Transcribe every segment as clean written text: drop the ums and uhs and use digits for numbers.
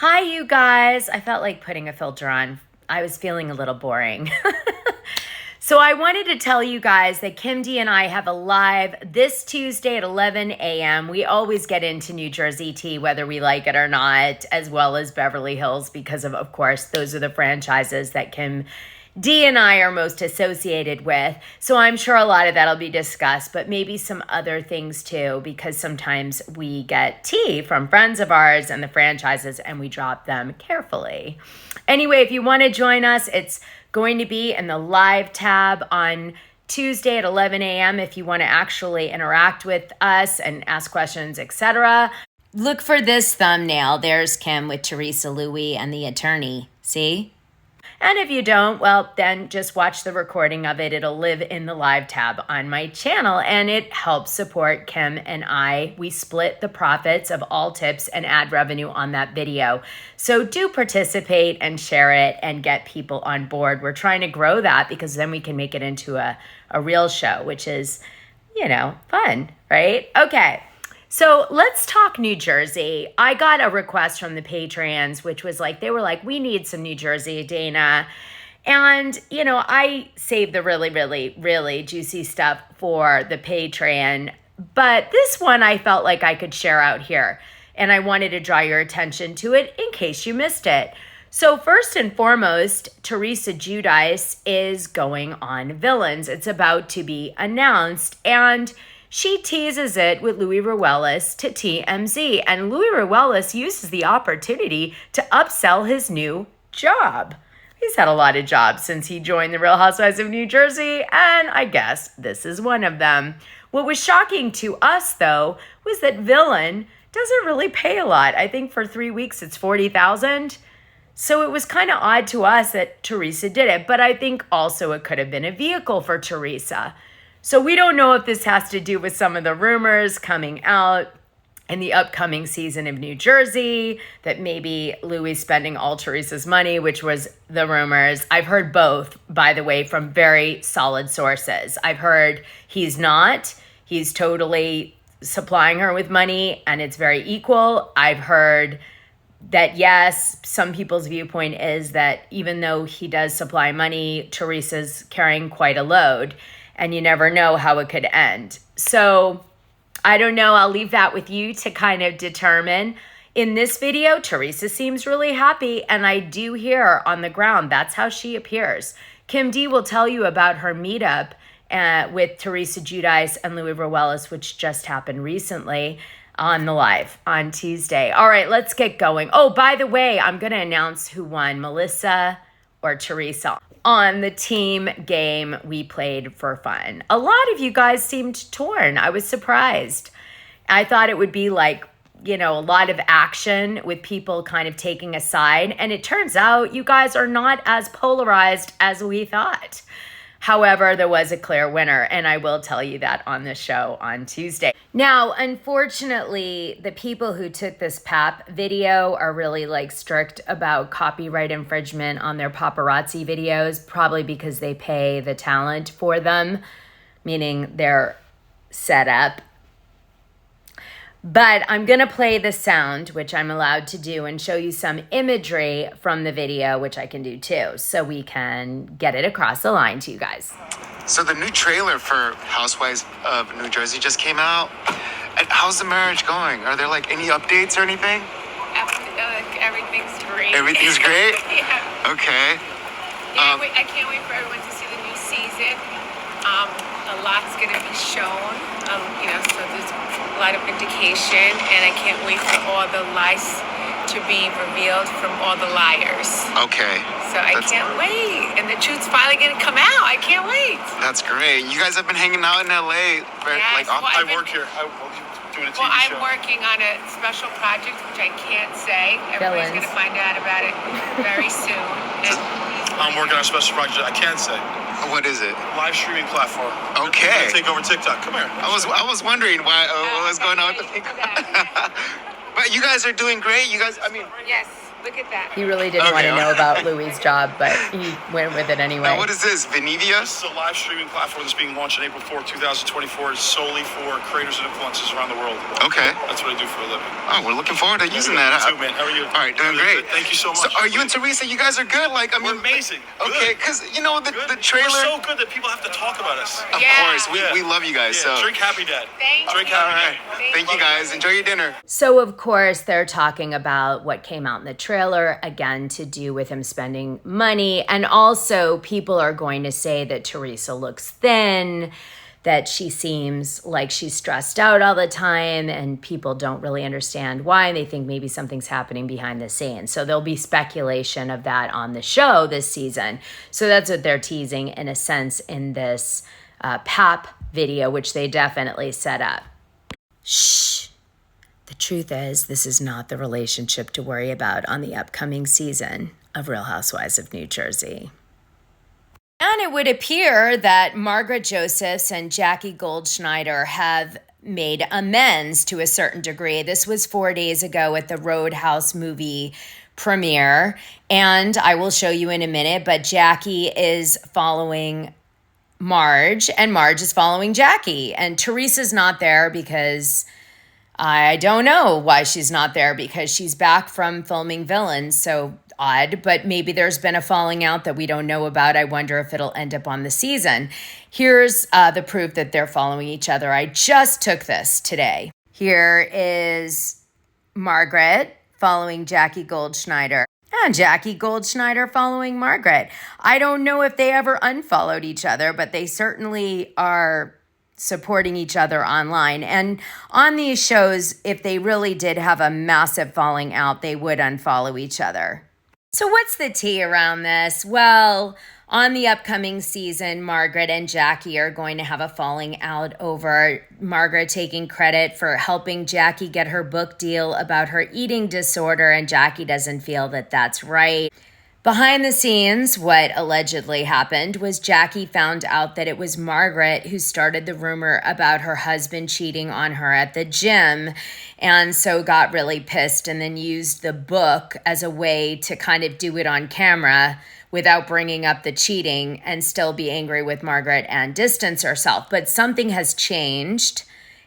Hi, you guys. I felt like putting a filter on. I was feeling a little boring. So I wanted to tell you guys that Kim D and I have a live this Tuesday at 11 a.m. We always get into New Jersey tea, whether we like it or not, as well as Beverly Hills, because of course, those are the franchises that Kim D and I are most associated with. So I'm sure a lot of that'll be discussed, but maybe some other things too, because sometimes we get tea from friends of ours and the franchises and we drop them carefully. Anyway, if you want to join us, it's going to be in the live tab on Tuesday at 11 a.m. if you want to actually interact with us and ask questions, etc. Look for this thumbnail. There's Kim with Teresa, Louie, and the attorney. See? And if you don't, well, then just watch the recording of it. It'll live in the live tab on my channel, and it helps support Kim and I. We split the profits of all tips and ad revenue on that video. So do participate and share it and get people on board. We're trying to grow that because then we can make it into a real show, which is, fun, right? Okay. So let's talk New Jersey. I got a request from the Patreons, which was they were like, we need some New Jersey, Dana. And, I saved the really, really, really juicy stuff for the Patreon. But this one I felt like I could share out here. And I wanted to draw your attention to it in case you missed it. So first and foremost, Teresa Giudice is going on Villains. It's about to be announced. And she teases it with Louis Ruelas to TMZ, and Louis Ruelas uses the opportunity to upsell his new job. He's had a lot of jobs since he joined the Real Housewives of New Jersey, and I guess this is one of them. What was shocking to us, though, was that Villain doesn't really pay a lot. I think for 3 weeks it's $40,000. So it was kind of odd to us that Teresa did it, but I think also it could have been a vehicle for Teresa. So we don't know if this has to do with some of the rumors coming out in the upcoming season of New Jersey, that maybe Louis spending all Teresa's money, which was the rumors. I've heard both, by the way, from very solid sources. I've heard he's not. He's totally supplying her with money and it's very equal. I've heard that, yes, some people's viewpoint is that even though he does supply money, Teresa's carrying quite a load. And you never know how it could end. So I don't know. I'll leave that with you to kind of determine. In this video, Teresa seems really happy. And I do hear on the ground, that's how she appears. Kim D will tell you about her meetup with Teresa Giudice and Louis Ruelas, which just happened recently on the live on Tuesday. All right, let's get going. Oh, by the way, I'm going to announce who won, Melissa or Teresa, on the team game we played for fun. A lot of you guys seemed torn. I was surprised. I thought it would be a lot of action with people kind of taking a side. And it turns out you guys are not as polarized as we thought. However, there was a clear winner, and I will tell you that on the show on Tuesday. Now, unfortunately, the people who took this pap video are really strict about copyright infringement on their paparazzi videos, probably because they pay the talent for them, meaning they're set up. But I'm going to play the sound, which I'm allowed to do, and show you some imagery from the video, which I can do too, so we can get it across the line to you guys. So the new trailer for Housewives of New Jersey just came out. And how's the marriage going? Are there any updates or anything? Everything's great. Everything's great? Yeah. Okay. I can't wait for everyone to see the new season. A lot's going to be shown, so there's a lot of indication, and I can't wait for all the lies to be revealed from all the liars. Okay. So I can't wait, and the truth's finally going to come out. I can't wait. That's great. You guys have been hanging out in LA. Yes, I work here. Doing a TV show. I'm working on a special project, which I can't say. Everybody's going to find out about it very soon. I'm working on a special project I can say. What is it? Live streaming platform. Okay. Take over TikTok. Come here. I was wondering what was going on with the TikTok. But you guys are doing great. You guys, Yes. Look at that. He really didn't want to Okay. know about Louie's job, but he went with it anyway. Now, what is this? Venivia? This is a live streaming platform that's being launched on April 4th, 2024, solely for creators and influencers around the world. Okay. That's what I do for a living. Oh, we're looking forward to using that You app. too, man. How are you? All right, doing Really great. good. Thank you so much. So, are you and Teresa? You guys are good. Like, I We're mean, amazing. okay, Good. because you know the Good. trailer. We're so good that people have to talk about us. Of Yeah. course, we love you guys. Yeah, So, drink Happy Dad. Thank Drink you. all Happy right. Dad. Thank you guys. Enjoy your dinner. So, of course, they're talking about what came out in the trailer, again, to do with him spending money. And also, people are going to say that Teresa looks thin, that she seems like she's stressed out all the time, and people don't really understand why. And they think maybe something's happening behind the scenes. So, there'll be speculation of that on the show this season. So, that's what they're teasing, in a sense, in this PAP video, which they definitely set up. Shh. The truth is, this is not the relationship to worry about on the upcoming season of Real Housewives of New Jersey. And it would appear that Margaret Josephs and Jackie Goldschneider have made amends to a certain degree. This was 4 days ago at the Roadhouse movie premiere, and I will show you in a minute, but Jackie is following Marge, and Marge is following Jackie, and Teresa's not there because I don't know why she's not there, because she's back from filming Villains, so odd, but maybe there's been a falling out that we don't know about. I wonder if it'll end up on the season. Here's the proof that they're following each other. I just took this today. Here is Margaret following Jackie Goldschneider, and Jackie Goldschneider following Margaret. I don't know if they ever unfollowed each other, but they certainly are supporting each other online. And on these shows, if they really did have a massive falling out, they would unfollow each other. So what's the tea around this? Well, on the upcoming season, Margaret and Jackie are going to have a falling out over Margaret taking credit for helping Jackie get her book deal about her eating disorder, and Jackie doesn't feel that that's right. Behind the scenes, what allegedly happened was Jackie found out that it was Margaret who started the rumor about her husband cheating on her at the gym, and so got really pissed and then used the book as a way to kind of do it on camera without bringing up the cheating and still be angry with Margaret and distance herself. But something has changed,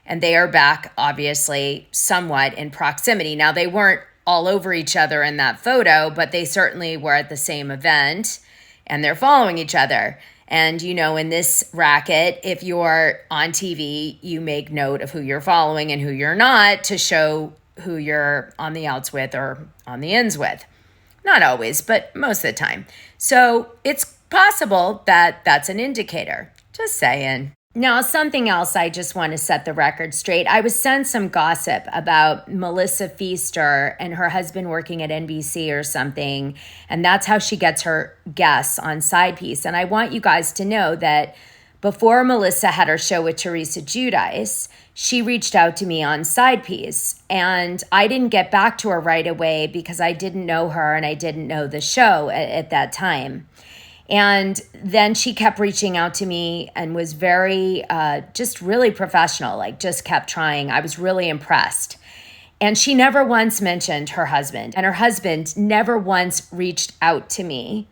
and they are back, obviously, somewhat in proximity. Now, they weren't all over each other in that photo, but they certainly were at the same event, and they're following each other. And, you know, in this racket, if you're on TV, you make note of who you're following and who you're not to show who you're on the outs with or on the ins with. Not always, but most of the time. So it's possible that that's an indicator. Just saying. Now, something else I just want to set the record straight. I was sent some gossip about Melissa Pfeister and her husband working at NBC or something, and that's how she gets her guests on Side Piece. And I want you guys to know that before Melissa had her show with Teresa Giudice, she reached out to me on Side Piece, and I didn't get back to her right away because I didn't know her and I didn't know the show at that time. And then she kept reaching out to me and was very, just really professional, like just kept trying. I was really impressed. And she never once mentioned her husband, and her husband never once reached out to me.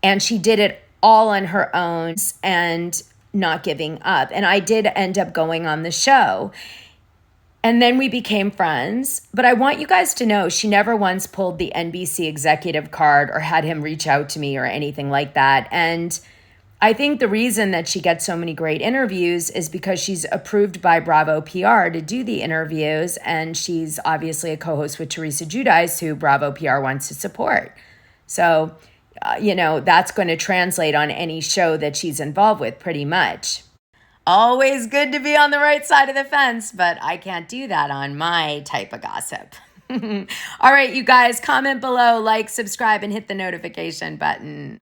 And she did it all on her own and not giving up. And I did end up going on the show. And then we became friends. But I want you guys to know she never once pulled the NBC executive card or had him reach out to me or anything like that. And I think the reason that she gets so many great interviews is because she's approved by Bravo PR to do the interviews. And she's obviously a co-host with Teresa Giudice, who Bravo PR wants to support. So, you know, that's going to translate on any show that she's involved with pretty much. Always good to be on the right side of the fence, but I can't do that on my type of gossip. All right, you guys, comment below, like, subscribe, and hit the notification button.